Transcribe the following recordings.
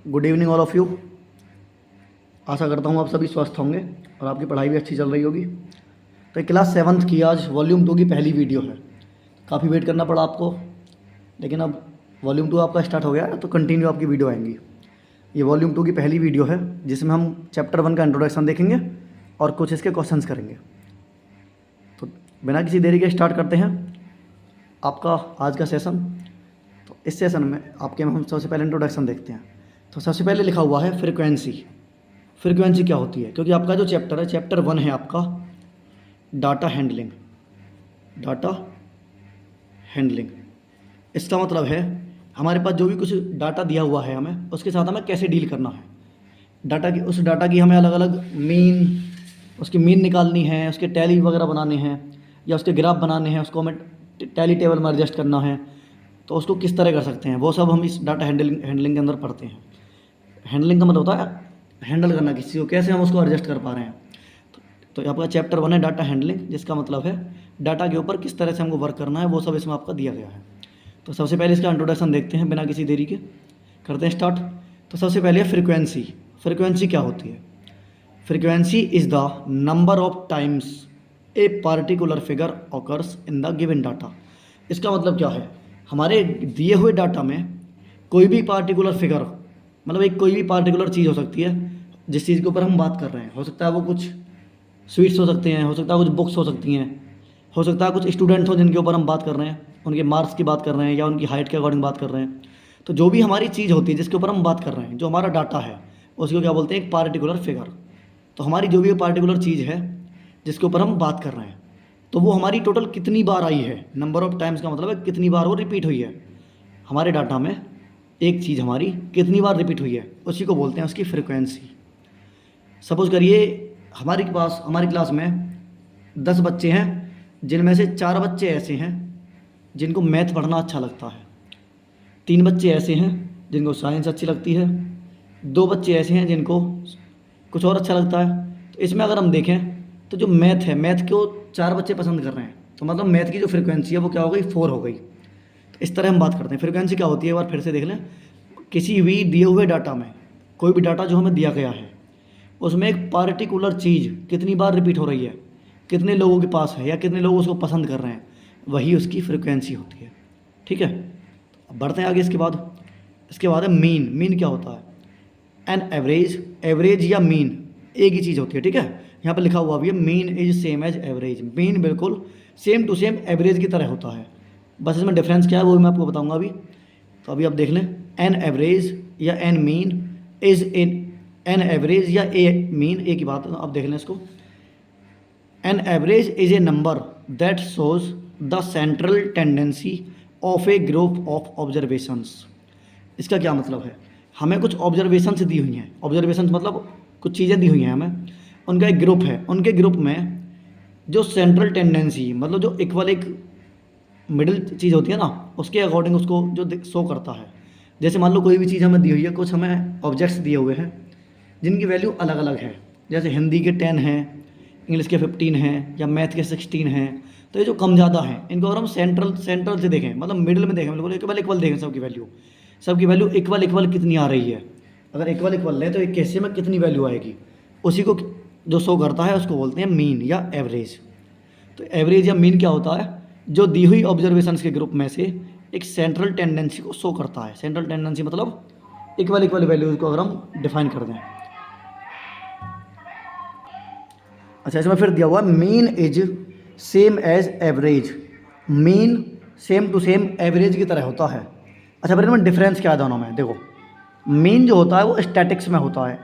Good evening all of you. आशा करता हूँ आप सभी स्वस्थ होंगे और आपकी पढ़ाई भी अच्छी चल रही होगी। तो ये क्लास 7th की आज वॉल्यूम 2 की पहली वीडियो है। काफ़ी वेट करना पड़ा आपको, लेकिन अब वॉल्यूम 2 आपका स्टार्ट हो गया है तो कंटिन्यू आपकी वीडियो आएंगी। ये वॉल्यूम 2 की पहली वीडियो है जिसमें हम चैप्टर 1 का इंट्रोडक्शन देखेंगे और कुछ इसके क्वेश्चंस करेंगे। तो बिना किसी देरी के स्टार्ट करते हैं आपका आज का सेशन। तो इस सेशन में आपके हम सबसे पहले इंट्रोडक्शन देखते हैं। तो सबसे पहले लिखा हुआ है फ्रीक्वेंसी। फ्रीक्वेंसी क्या होती है, क्योंकि आपका जो चैप्टर है चैप्टर 1 है आपका डाटा हैंडलिंग। डाटा हैंडलिंग इसका मतलब है हमारे पास जो भी कुछ डाटा दिया हुआ है हमें उसके साथ हमें कैसे डील करना है। उस डाटा की हमें अलग अलग उसकी मीन निकालनी है, उसके टैली वगैरह बनाने हैं या उसके ग्राफ बनाने हैं, उसको हमें टैली टेबल में एडजस्ट करना है। तो उसको किस तरह कर सकते हैं वो सब हम इस डाटा हैंडलिंग के अंदर पढ़ते हैं। हैंडलिंग का मतलब होता है हैंडल करना किसी को, कैसे हम उसको एडजस्ट कर पा रहे हैं। तो आपका चैप्टर 1 है डाटा हैंडलिंग, जिसका मतलब है डाटा के ऊपर किस तरह से हमको वर्क करना है वो सब इसमें आपका दिया गया है। तो सबसे पहले इसका इंट्रोडक्शन देखते हैं बिना किसी देरी के, करते हैं स्टार्ट। तो सबसे पहले फ्रीक्वेंसी। फ्रीक्वेंसी क्या होती है? Frequency is the number of times a particular figure occurs in the given data. इसका मतलब क्या है, हमारे दिए हुए डाटा में कोई भी पार्टिकुलर फिगर, मतलब एक कोई भी पार्टिकुलर चीज़ हो सकती है जिस चीज़ के ऊपर हम बात कर रहे हैं। हो सकता है वो कुछ स्वीट्स हो सकते हैं, हो सकता है कुछ बुक्स हो सकती हैं, हो सकता है कुछ स्टूडेंट्स हो जिनके ऊपर हम बात कर रहे हैं, उनके मार्क्स की बात कर रहे हैं या उनकी हाइट के अकॉर्डिंग बात कर रहे हैं। तो जो भी हमारी चीज़ होती है जिसके ऊपर हम बात कर रहे हैं, जो हमारा डाटा है, उसको क्या बोलते हैं? एक पार्टिकुलर फिगर। तो हमारी जो भी पार्टिकुलर चीज़ है जिसके ऊपर हम बात कर रहे हैं, तो वो हमारी टोटल कितनी बार आई है। नंबर ऑफ टाइम्स का मतलब है कितनी बार वो रिपीट हुई है हमारे डाटा में। एक चीज़ हमारी कितनी बार रिपीट हुई है उसी को बोलते हैं उसकी फ्रीक्वेंसी। सपोज करिए हमारी क्लास में 10 बच्चे हैं, जिनमें से 4 बच्चे ऐसे हैं जिनको मैथ पढ़ना अच्छा लगता है, 3 बच्चे ऐसे हैं जिनको साइंस अच्छी लगती है, 2 बच्चे ऐसे हैं जिनको कुछ और अच्छा लगता है। तो इसमें अगर हम देखें तो जो मैथ है, मैथ को 4 बच्चे पसंद कर रहे हैं, तो मतलब मैथ की जो फ्रीक्वेंसी है वो क्या हो गई? 4 हो गई। तो इस तरह हम बात करते हैं फ्रीक्वेंसी क्या होती है। एक बार फिर से देख लें, किसी भी दिए हुए डाटा में, कोई भी डाटा जो हमें दिया गया है उसमें एक पार्टिकुलर चीज़ कितनी बार रिपीट हो रही है, कितने लोगों के पास है या कितने लोग उसको पसंद कर रहे हैं, वही उसकी फ्रीक्वेंसी होती है। ठीक है, अब बढ़ते हैं आगे। इसके बाद है मीन। मीन क्या होता है? An average. एवरेज या मीन एक ही चीज़ होती है। ठीक है, यहाँ पर लिखा हुआ भी है mean is same as average. Mean बिल्कुल सेम टू सेम एवरेज की तरह होता है, बस इसमें डिफरेंस क्या है वो मैं आपको बताऊंगा अभी। तो अभी आप देख लें, एन एवरेज या an mean is an average या ए मीन एक ही बात है। आप देख लें इसको, an average is a number that shows the central tendency of A group of observations. इसका क्या मतलब है? हमें कुछ ऑब्जर्वेशंस दी हुई हैं। ऑब्जर्वेशंस मतलब कुछ चीज़ें दी हुई हैं हमें, उनका एक ग्रुप है। उनके ग्रुप में जो सेंट्रल टेंडेंसी मतलब जो इक्वल एक मिडिल चीज़ होती है ना, उसके अकॉर्डिंग उसको जो शो करता है। जैसे मान लो कोई भी चीज़ हमें दी हुई है, कुछ हमें ऑब्जेक्ट्स दिए हुए हैं जिनकी वैल्यू अलग अलग है। जैसे हिंदी के 10 हैं, इंग्लिश के 15 हैं या मैथ के 16 हैं। तो ये जो कम ज़्यादा हैं इनको अगर हम सेंट्रल से देखें, मतलब मिडिल में देखें, बिल्कुल इक्वल देखें सबकी वैल्यू इक्वल कितनी आ रही है। अगर इक्वल लें तो एक केस में कितनी वैल्यू आएगी, उसी को जो शो करता है उसको बोलते हैं मीन या एवरेज। तो एवरेज या मीन क्या होता है? जो दी हुई ऑब्जर्वेशंस के ग्रुप में से एक सेंट्रल टेंडेंसी को शो करता है। सेंट्रल टेंडेंसी मतलब इक्वल वैल्यूज को अगर हम डिफाइन कर दें। अच्छा, इसमें फिर दिया हुआ mean is same as average. Mean same to same average की तरह होता है। अच्छा, फिर इनमें डिफरेंस क्या है दोनों में? देखो, मीन जो होता है वो स्टैटिक्स में होता है।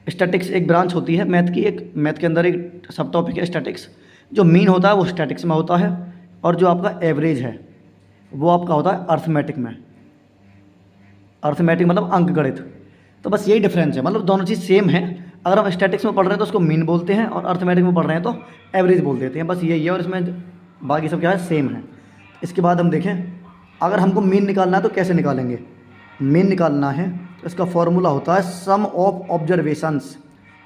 स्टैटिक्स एक ब्रांच होती है मैथ की, एक मैथ के अंदर एक सब टॉपिक है स्टैटिक्स। जो मीन होता है वो स्टैटिक्स में होता है, और जो आपका एवरेज है वो आपका होता है अर्थमेटिक में। अर्थमेटिक मतलब अंकगणित। तो बस यही डिफरेंस है, मतलब दोनों चीज़ सेम है। अगर हम स्टैटिक्स में पढ़ रहे हैं तो उसको मीन बोलते हैं, और अर्थमेटिक में पढ़ रहे हैं तो एवरेज बोल देते हैं। बस यही है, और इसमें बाकी सब क्या है? सेम है। इसके बाद हम देखें, अगर हमको मीन निकालना है तो कैसे निकालेंगे? मीन निकालना है तो इसका फॉर्मूला होता है sum of observations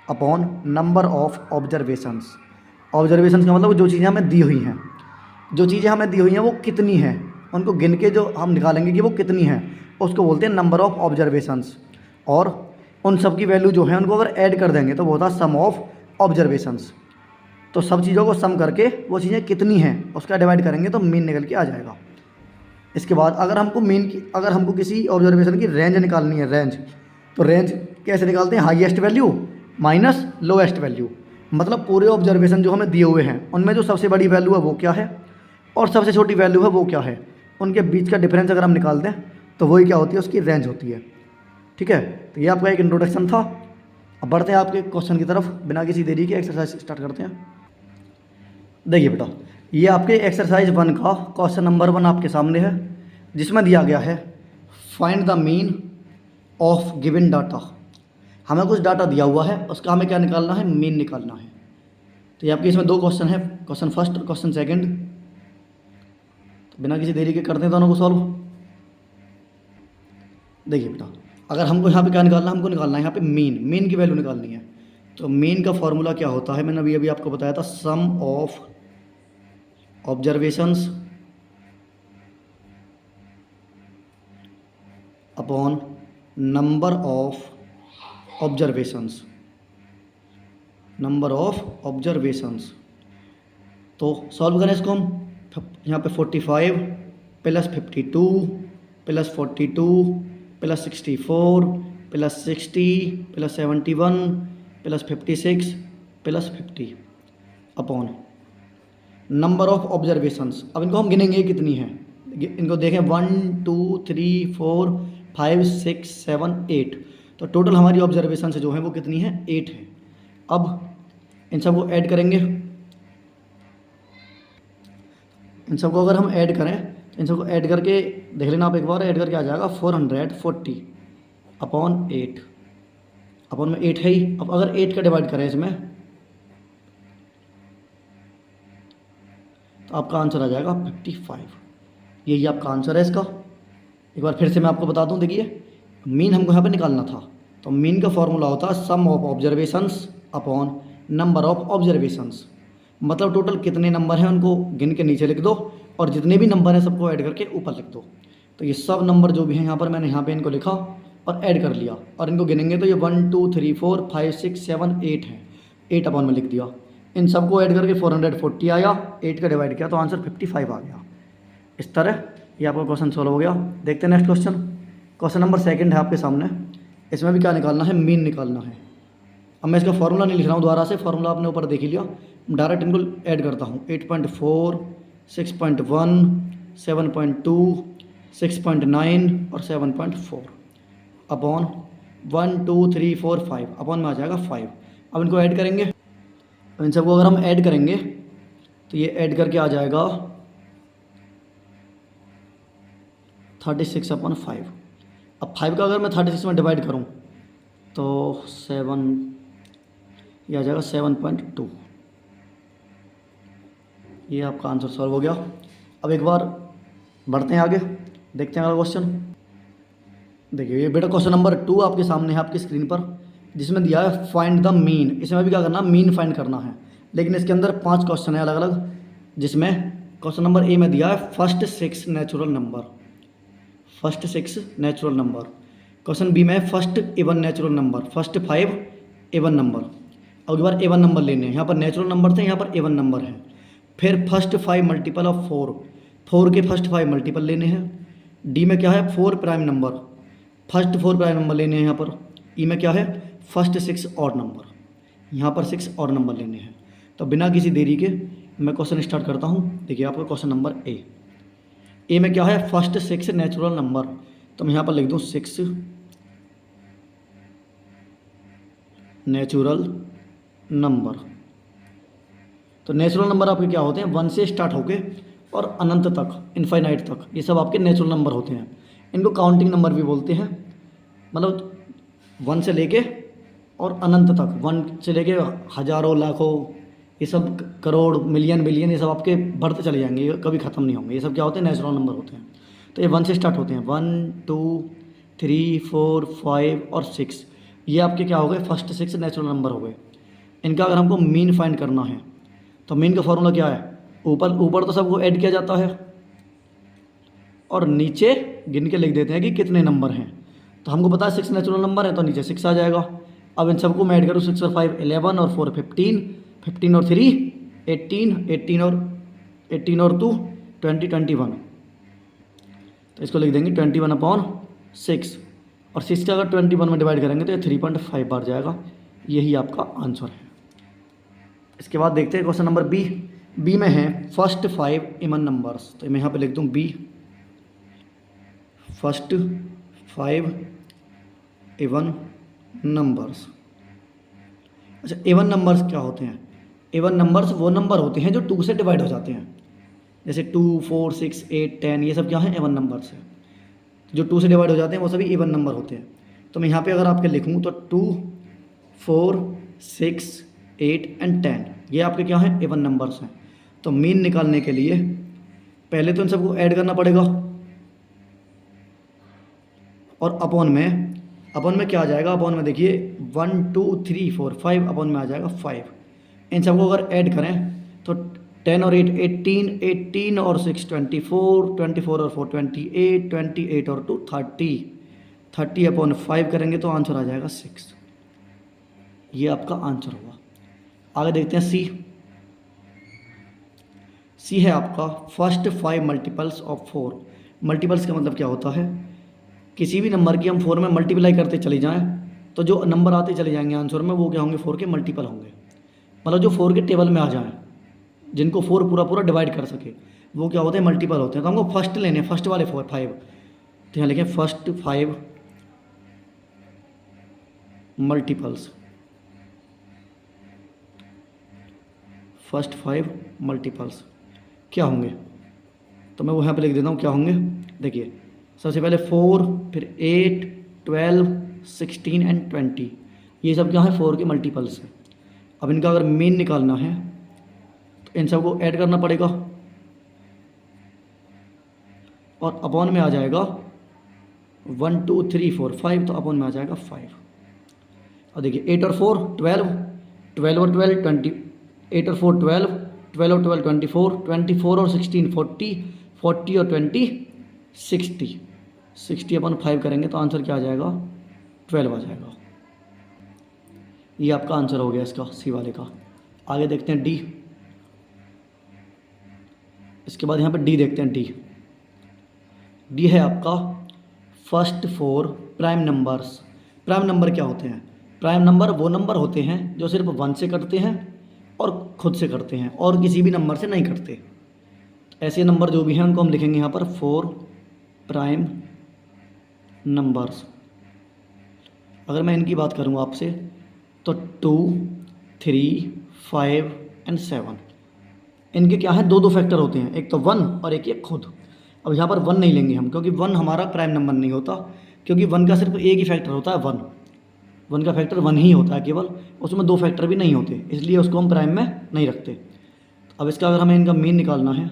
upon number of observations. Observations का मतलब जो चीज़ें हमें दी हुई हैं, जो चीज़ें हमें दी हुई हैं वो कितनी हैं, उनको गिन के जो हम निकालेंगे कि वो कितनी हैं, उसको बोलते हैं नंबर ऑफ़ ऑब्जर्वेशंस। और उन सब की वैल्यू जो है उनको अगर ऐड कर देंगे तो वो होता है सम ऑफ ऑब्जर्वेशंस। तो सब चीज़ों को सम करके वो चीज़ें कितनी हैं उसका डिवाइड करेंगे तो मीन निकल के आ जाएगा। इसके बाद अगर हमको किसी ऑब्जर्वेशन की रेंज निकालनी है, रेंज, तो रेंज कैसे निकालते हैं? Highest value minus lowest value. मतलब पूरे ऑब्जर्वेशन जो हमें दिए हुए हैं उनमें जो सबसे बड़ी वैल्यू है वो क्या है और सबसे छोटी वैल्यू है वो क्या है, उनके बीच का डिफरेंस अगर हम निकाल दें तो वही क्या होती है, उसकी रेंज होती है। ठीक है, तो ये आपका एक इंट्रोडक्शन था। अब बढ़ते हैं आपके क्वेश्चन की तरफ, बिना किसी देरी के एक्सरसाइज स्टार्ट करते हैं। देखिए बेटा, ये आपके एक्सरसाइज 1 का क्वेश्चन नंबर 1 आपके सामने है, जिसमें दिया गया है find the mean of given data. हमें कुछ डाटा दिया हुआ है, उसका हमें क्या निकालना है? मीन निकालना है। तो ये आपके इसमें 2 क्वेश्चन है, क्वेश्चन फर्स्ट और क्वेश्चन सेकंड। तो बिना किसी देरी के करते हैं दोनों को सॉल्व। देखिए बेटा, अगर हमको यहाँ पे क्या निकालना है? हमको निकालना है यहाँ पे मीन की वैल्यू निकालनी है। तो मीन का फॉर्मूला क्या होता है? मैंने अभी आपको बताया था, sum of observations upon number of observations, number of observations. तो सॉल्व करें इसको हम। यहाँ पे 45 plus 52 plus 42 plus 64 plus 60 plus 71 plus 56 plus 50 upon number of observations. अब इनको हम गिनेंगे कितनी हैं, इनको देखें 1 2 3 4 5 6 7 8। तो टोटल हमारी ऑब्जर्वेशन जो है वो कितनी है? 8 है। अब इन सबको ऐड करेंगे, इन सबको अगर हम ऐड करें तो इन सबको ऐड करके देख लेना आप एक बार, ऐड करके आ जाएगा 440 अपॉन 8। अपॉन में 8 है ही। अब अगर 8 का डिवाइड करें इसमें तो आपका आंसर आ जाएगा 55। यही आपका आंसर है इसका। एक बार फिर से मैं आपको बता दूं, देखिए मीन हमको यहाँ पे निकालना था, तो मीन का फॉर्मूला होता है sum of observations upon number of observations. मतलब टोटल कितने नंबर हैं उनको गिन के नीचे लिख दो और जितने भी नंबर हैं सबको ऐड करके ऊपर लिख दो। तो ये सब नंबर जो भी हैं यहाँ पर मैंने यहाँ पे इनको लिखा और ऐड कर लिया, और इनको गिनेंगे तो ये 1 2 3 4 5 6 7 8 है। 8 अपॉन में लिख दिया, इन सबको ऐड करके 440 आया, 8 का डिवाइड किया तो आंसर 55 आ गया। इस तरह ये आपका क्वेश्चन सॉल्व हो गया। देखते हैं next question. Question number second है आपके सामने, इसमें भी क्या निकालना है? मीन निकालना है। अब मैं इसका फॉर्मूला नहीं लिख रहा हूँ दोबारा से, फॉर्मूला आपने ऊपर देख ही लिया। डायरेक्ट इनको ऐड करता हूँ, 8.4 6.1 7.2 6.9 और 7.4 अपॉन 1 2 3 4 5 अपॉन में आ जाएगा 5। अब इनको ऐड करेंगे, अब इन सबको अगर हम ऐड करेंगे तो ये ऐड करके आ जाएगा 36 अपॉन 5। अब 5 का अगर मैं 36 में डिवाइड करूँ तो 7, ये आ जाएगा 7.2। ये आपका आंसर सॉल्व हो गया। अब एक बार बढ़ते हैं आगे, देखते हैं अगला क्वेश्चन। देखिए ये बेटा क्वेश्चन नंबर 2 आपके सामने है आपकी स्क्रीन पर, जिसमें दिया है फाइंड द मीन। इसमें भी क्या करना? मीन फाइंड करना है, लेकिन इसके अंदर 5 क्वेश्चन है अलग अलग, जिसमें क्वेश्चन नंबर ए में दिया है first 6 natural number, first 6 natural number. Question B में first even natural number, first 5 even number. अब बार इवन नंबर लेने हैं, यहाँ पर नेचुरल नंबर थे, यहाँ पर इवन नंबर है। फिर फर्स्ट 5 मल्टीपल ऑफ 4, 4 के फर्स्ट 5 मल्टीपल लेने हैं। डी में क्या है? 4 prime number, first 4 prime number लेने हैं यहाँ पर। ई में क्या है? फर्स्ट 6 ऑड नंबर, यहाँ पर 6 ऑड नंबर लेने हैं। तो बिना किसी देरी के मैं क्वेश्चन स्टार्ट करता हूँ। देखिए आपका क्वेश्चन नंबर ए में क्या है? फर्स्ट 6 नेचुरल नंबर, तो मैं यहाँ पर लिख दूँ 6 नेचुरल नंबर। तो नेचुरल नंबर आपके क्या होते हैं? 1 से स्टार्ट होके और अनंत तक, इनफाइनाइट तक, ये सब आपके नेचुरल नंबर होते हैं। इनको काउंटिंग नंबर भी बोलते हैं। मतलब 1 से लेके और अनंत तक, 1 से लेके हज़ारों लाखों, ये सब करोड़ मिलियन बिलियन, ये सब आपके बढ़ते चले जाएंगे, ये कभी ख़त्म नहीं होंगे। ये सब क्या होते हैं? नेचुरल नंबर होते हैं। तो ये 1 से स्टार्ट होते हैं, 1 2 3 4 5 और 6, ये आपके क्या हो गए? फर्स्ट 6 नेचुरल नंबर हो गए। इनका अगर हमको मीन फाइंड करना है तो मीन का फॉर्मूला क्या है? ऊपर तो सबको ऐड किया जाता है, और नीचे गिन के लिख देते हैं कि कितने नंबर हैं। तो हमको पता है 6 नेचुरल नंबर है, तो नीचे 6 आ जाएगा। अब इन सबको मैं ऐड करूँ, 6 और 5 11 और 4 15, 15 और 3 18, 18 और 2 20, 21। तो इसको लिख देंगे 21/6, और 6 का अगर 21 में डिवाइड करेंगे तो ये 3.5 बार जाएगा। यही आपका आंसर है। इसके बाद देखते हैं क्वेश्चन नंबर बी। बी में है फर्स्ट 5 इवन नंबर्स। तो मैं यहाँ पे लिख दूँ बी, फर्स्ट 5 इवन नंबर्स। अच्छा, इवन नंबर्स क्या होते हैं? इवन नंबर्स वो नंबर होते हैं जो 2 से डिवाइड हो जाते हैं, जैसे 2 4 6 8 10, ये सब क्या है? इवन नंबर्स है। जो 2 से डिवाइड हो जाते हैं वो सभी इवन नंबर होते हैं। तो मैं यहाँ पे अगर आपके लिखूँ तो 2 4 6 8 एंड 10, ये आपके क्या हैं? इवन नंबर्स हैं। तो मीन निकालने के लिए पहले तो इन सबको ऐड करना पड़ेगा, और अपॉन में क्या आ जाएगा? अपॉन में देखिए 1 2 3 4 5, अपॉन में आ जाएगा 5। इन सबको अगर ऐड करें तो 10 और 8 18, 18 और 6 24, 24 और 4 28, 28 और 2 30, 30 अपॉन 5 करेंगे तो आंसर आ जाएगा 6। ये आपका आंसर हुआ। आगे देखते हैं सी। सी है आपका फर्स्ट 5 मल्टीपल्स ऑफ 4। मल्टीपल्स का मतलब क्या होता है? किसी भी नंबर की हम 4 में मल्टीप्लाई करते चले जाएं तो जो नंबर आते चले जाएंगे आंसर में वो क्या होंगे? 4 के मल्टीपल होंगे। मतलब जो 4 के टेबल में आ जाएं, जिनको 4 पूरा डिवाइड कर सके, वो क्या होते हैं? मल्टीपल होते हैं। तो हमको फर्स्ट लेने, फर्स्ट वाले 5। तो यहाँ लिखें फर्स्ट 5 मल्टीपल्स, फर्स्ट 5 मल्टीपल्स क्या होंगे? तो मैं वो यहाँ पे लिख देता हूँ क्या होंगे। देखिए सबसे पहले 4, फिर 8 12 16 एंड 20, ये सब क्या है? 4 के मल्टीपल्स हैं। अब इनका अगर मीन निकालना है तो इन सबको ऐड करना पड़ेगा, और अपॉन में आ जाएगा 1 2 3 4 5, तो अपॉन में आ जाएगा 5। और देखिए 8 और 4 12, 12 और 12 20, 8 और 4 12, 12 और 12 24, 24 और 16 40, 40 और 20 60, 60 अपन 5 करेंगे तो आंसर क्या आ जाएगा? 12 आ जाएगा। ये आपका आंसर हो गया इसका, सी वाले का। आगे देखते हैं डी। इसके बाद यहाँ पे डी देखते हैं। डी है आपका first 4 prime numbers. Prime number क्या होते हैं? प्राइम नंबर वो नंबर होते हैं जो सिर्फ 1 से कटते हैं और खुद से कटते हैं और किसी भी नंबर से नहीं कटते। ऐसे नंबर जो भी हैं उनको हम लिखेंगे यहाँ पर 4 प्राइम नंबर्स। अगर मैं इनकी बात करूँ आपसे तो 2 3 5 एंड 7, इनके क्या है? दो फैक्टर होते हैं, एक तो 1 और एक ये खुद। अब यहाँ पर 1 नहीं लेंगे हम, क्योंकि 1 हमारा प्राइम नंबर नहीं होता, क्योंकि 1 का सिर्फ एक ही फैक्टर होता है 1 का फैक्टर 1 ही होता है केवल, उसमें 2 फैक्टर भी नहीं होते, इसलिए उसको हम प्राइम में नहीं रखते। अब इसका अगर हमें इनका मीन निकालना है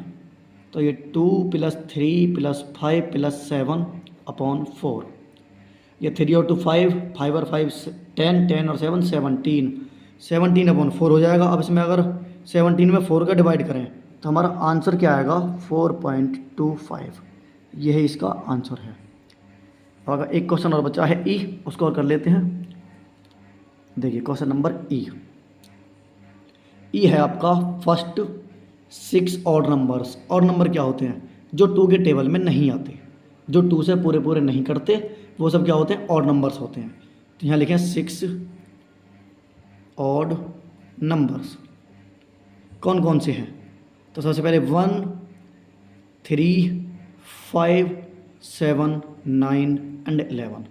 तो ये 2 + 3 + 5 + 7 अपॉन 4, ये 3 और 2 5, 5 और 5 10, 10 और 7 17, 17 अपॉन 4 हो जाएगा। अब इसमें अगर 17 में 4 का डिवाइड करें तो हमारा आंसर क्या आएगा? 4.25। यही इसका आंसर है। अगर एक क्वेश्चन और बचा है ई, उसको और कर लेते हैं। देखिए क्वेश्चन नंबर ई। ई है आपका first 6 odd numbers. Odd number क्या होते हैं? जो 2 के टेबल में नहीं आते, जो 2 से पूरे नहीं करते, वो सब क्या होते हैं? ऑड नंबर्स होते हैं। तो यहाँ लिखें 6 ऑड नंबर्स। कौन कौन से हैं? तो सबसे पहले 1 3 5 7 9 एंड 11।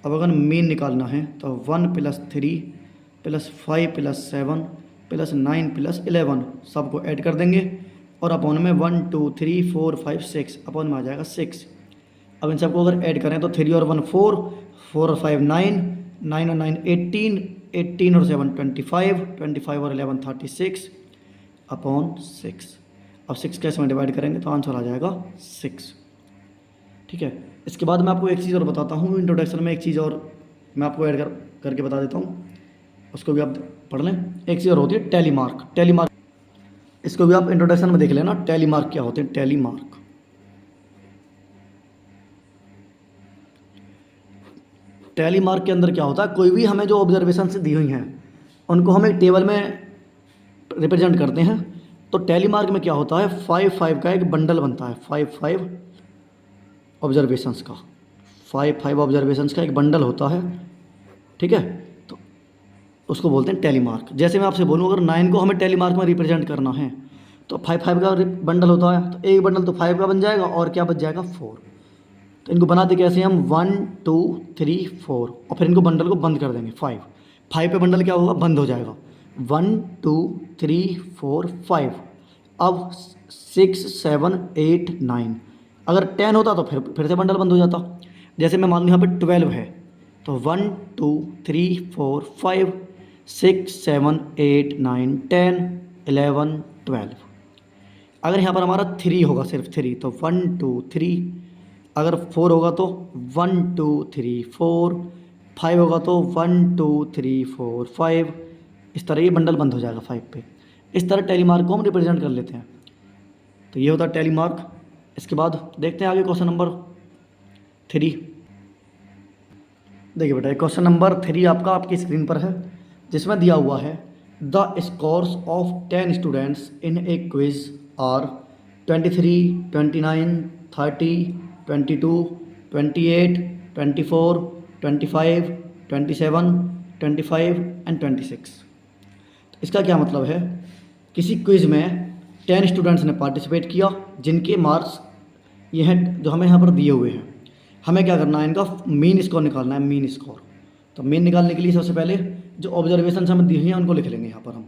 अब अगर मीन निकालना है तो 1 + 3 + 5 + 7 + 9 + 11 सबको ऐड कर देंगे, और अपॉन में 1 2 3 4 5 6, अपॉन में आ जाएगा 6। अब इन सबको अगर ऐड करें तो 3 और 1 4, 4 और 5 9, 9 और 9 18, 18 और 7 25, 25 और 11 36 अपॉन 6। अब 6 कैसे में डिवाइड करेंगे तो आंसर आ जाएगा 6। ठीक है। इसके बाद मैं आपको एक चीज़ और बताता हूँ, इंट्रोडक्शन में एक चीज़ और मैं आपको ऐड करके बता देता हूँ, उसको भी आप पढ़ लें। एक चीज़ और होती है टैली मार्क। इसको भी आप इंट्रोडक्शन में देख लेना, टैली मार्क क्या होते हैं। टैली मार्क टैली मार्क के अंदर क्या होता है, कोई भी हमें जो ऑब्जर्वेशन से दी हुई हैं उनको हम एक टेबल में रिप्रेजेंट करते हैं। तो टैली मार्क में क्या होता है, 5 का एक बंडल बनता है, 5 ऑब्जर्वेशंस का, 5 ऑब्जर्वेशंस का एक बंडल होता है, ठीक है। तो उसको बोलते हैं टैली मार्क। जैसे मैं आपसे बोलूँ अगर 9 को हमें टैली मार्क में रिप्रेजेंट करना है तो 5 का बंडल होता है, तो एक बंडल तो 5 का बन जाएगा और क्या बच जाएगा 4। तो इनको बनाते कैसे हम 1 2 3 4 और फिर इनको बंडल को बंद कर देंगे 5 पे बंडल क्या होगा, बंद हो जाएगा 1 2 3 4 5। अब 6 7 8 9, अगर 10 होता तो फिर से बंडल बंद हो जाता। जैसे मैं मान लूँ यहाँ पे 12 है तो 1 2 3 4 5 6 7 8 9 10 11 12। अगर यहाँ पर हमारा 3 होगा, सिर्फ 3, तो 1 2 3। अगर 4 होगा तो 1 2 3 4। 5 होगा तो 1 2 3 4 5। इस तरह ये बंडल बंद हो जाएगा 5 पे। इस तरह टैली मार्क को हम रिप्रेजेंट कर लेते हैं। तो ये होता है टैली मार्क। इसके बाद देखते हैं आगे क्वेश्चन नंबर 3। देखिए बेटा क्वेश्चन नंबर 3 आपकी स्क्रीन पर है, जिसमें दिया हुआ है the scores of 10 students in a quiz are 23 29 30 22 28 24 25 27 25 and 26। इसका क्या मतलब है, किसी क्विज में 10 स्टूडेंट्स ने पार्टिसिपेट किया जिनके मार्क्स ये हैं जो हमें यहाँ पर दिए हुए हैं। हमें क्या करना है, इनका मीन स्कोर निकालना है, मीन स्कोर। तो मीन निकालने के लिए सबसे पहले जो ऑब्जर्वेशन हमें दी हुई हैं उनको लिख लेंगे यहाँ पर हम,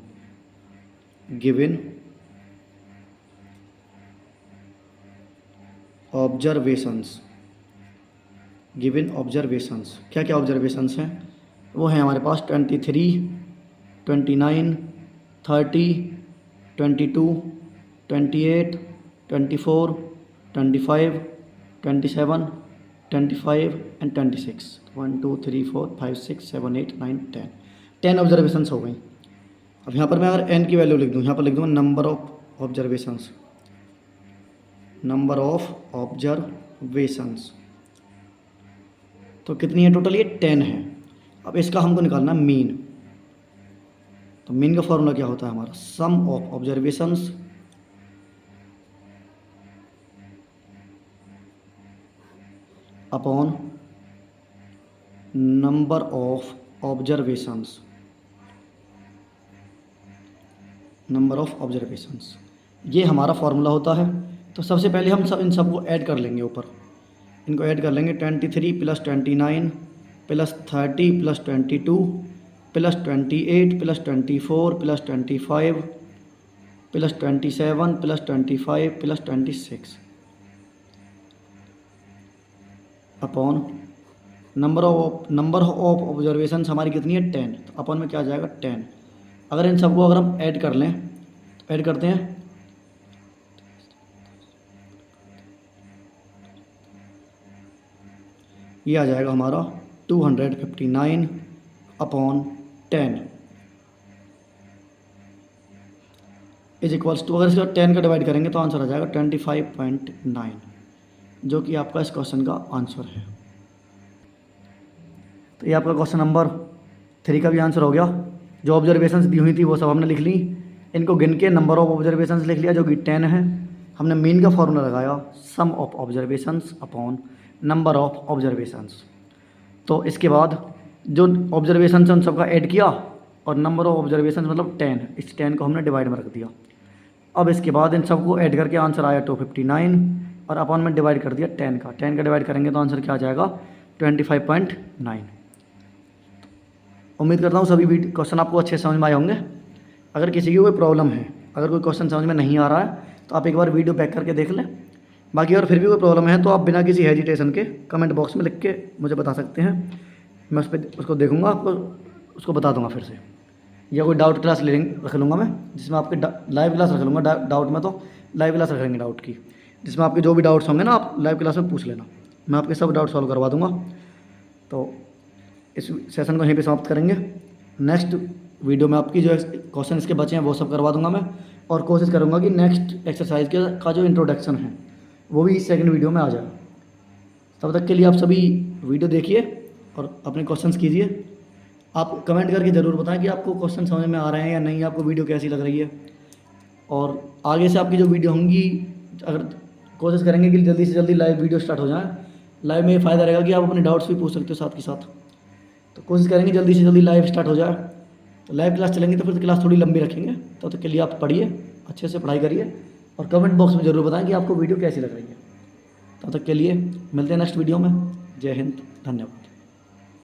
गिवन ऑब्जर्वेशंस। गिवन ऑब्जर्वेशंस, क्या क्या ऑब्जर्वेशंस हैं वो हैं हमारे पास 23 29 30 22 28 24 25 27 25 एंड 26। 1 2 3 4 5 6 7 8 9 10 ऑब्जर्वेशंस हो गई। अब यहाँ पर मैं अगर n की वैल्यू लिख दूँ, यहाँ पर लिख दूँगा number of observations, number of observations. तो कितनी है टोटल, ये 10 है। अब इसका हमको निकालना है मीन। तो मीन का फॉर्मूला क्या होता है हमारा, sum of observations upon number of observations, number of observations, ये हमारा फॉर्मूला होता है। तो सबसे पहले हम इन सबको ऐड कर लेंगे, ऊपर इनको ऐड कर लेंगे 23 + 29 + 30 + 22 + 28 + 24 + 25 + 27 + 25 + 26 अपॉन नंबर ऑफ ऑब्जर्वेशन हमारी कितनी है 10। तो अपॉन में क्या आ जाएगा 10। अगर इन सबको अगर हम ऐड कर लें, तो ऐड करते हैं, ये आ जाएगा हमारा 259 अपॉन 10 इज इक्वल्स टू, अगर इसका 10 का डिवाइड करेंगे तो आंसर आ जाएगा 25.9, जो कि आपका इस क्वेश्चन का आंसर है। तो ये आपका क्वेश्चन नंबर 3 का भी आंसर हो गया। जो ऑब्जर्वेशंस दी हुई थी वो सब हमने लिख ली, इनको गिन के नंबर ऑफ ऑब्जर्वेशंस लिख लिया जो कि 10 है। हमने मीन का फॉर्मूला लगाया, sum of observations upon number of observations. तो इसके बाद जो ऑब्जर्वेशंस उन सबका ऐड किया और नंबर ऑफ ऑब्जर्वेशंस मतलब 10, इस 10 को हमने डिवाइड में रख दिया। अब इसके बाद इन सबको ऐड करके आंसर आया 259 और अपॉन में डिवाइड कर दिया 10 का डिवाइड करेंगे तो आंसर क्या आ जाएगा 25.9। उम्मीद करता हूँ सभी क्वेश्चन आपको अच्छे समझ में आए होंगे। अगर किसी की कोई प्रॉब्लम है, अगर कोई क्वेश्चन समझ में नहीं आ रहा है तो आप एक बार वीडियो बैक करके देख लें। बाकी अगर फिर भी कोई प्रॉब्लम है तो आप बिना किसी हेजिटेशन के कमेंट बॉक्स में लिख के मुझे बता सकते हैं, मैं उसको देखूंगा, आपको उसको बता दूंगा फिर से। या कोई डाउट क्लास रख लूँगा मैं, जिसमें आपके लाइव क्लास रख लूँगा। डाउट में तो लाइव क्लास रखेंगे डाउट की, जिसमें आपके जो भी डाउट्स होंगे ना आप लाइव क्लास में पूछ लेना, मैं आपके सब डाउट सॉल्व करवा दूँगा। तो इस सेशन को यहीं पे समाप्त करेंगे। नेक्स्ट वीडियो में आपकी जो क्वेश्चन इसके बचे हैं वो सब करवा दूंगा मैं, और कोशिश करूंगा कि नेक्स्ट एक्सरसाइज का जो इंट्रोडक्शन है वो भी सेकंड वीडियो में आ जाए। तब तक के लिए आप सभी वीडियो देखिए और अपने क्वेश्चंस कीजिए। आप कमेंट करके ज़रूर बताएं कि आपको क्वेश्चन समझ में आ रहे हैं या नहीं, आपको वीडियो कैसी लग रही है। और आगे से आपकी जो वीडियो होंगी, अगर कोशिश करेंगे कि जल्दी से जल्दी लाइव वीडियो स्टार्ट हो जाए। लाइव में ये फ़ायदा रहेगा कि आप अपने डाउट्स भी पूछ सकते हो साथ के साथ। तो कोशिश करेंगे जल्दी से जल्दी लाइव स्टार्ट हो जाए। तो लाइव क्लास चलेंगे तो फिर तो क्लास थोड़ी लंबी रखेंगे। तब तक के लिए आप पढ़िए, अच्छे से पढ़ाई करिए और कमेंट बॉक्स में ज़रूर बताएं कि आपको वीडियो कैसी लग रही है। तब तक के लिए मिलते हैं नेक्स्ट वीडियो में। जय हिंद, धन्यवाद।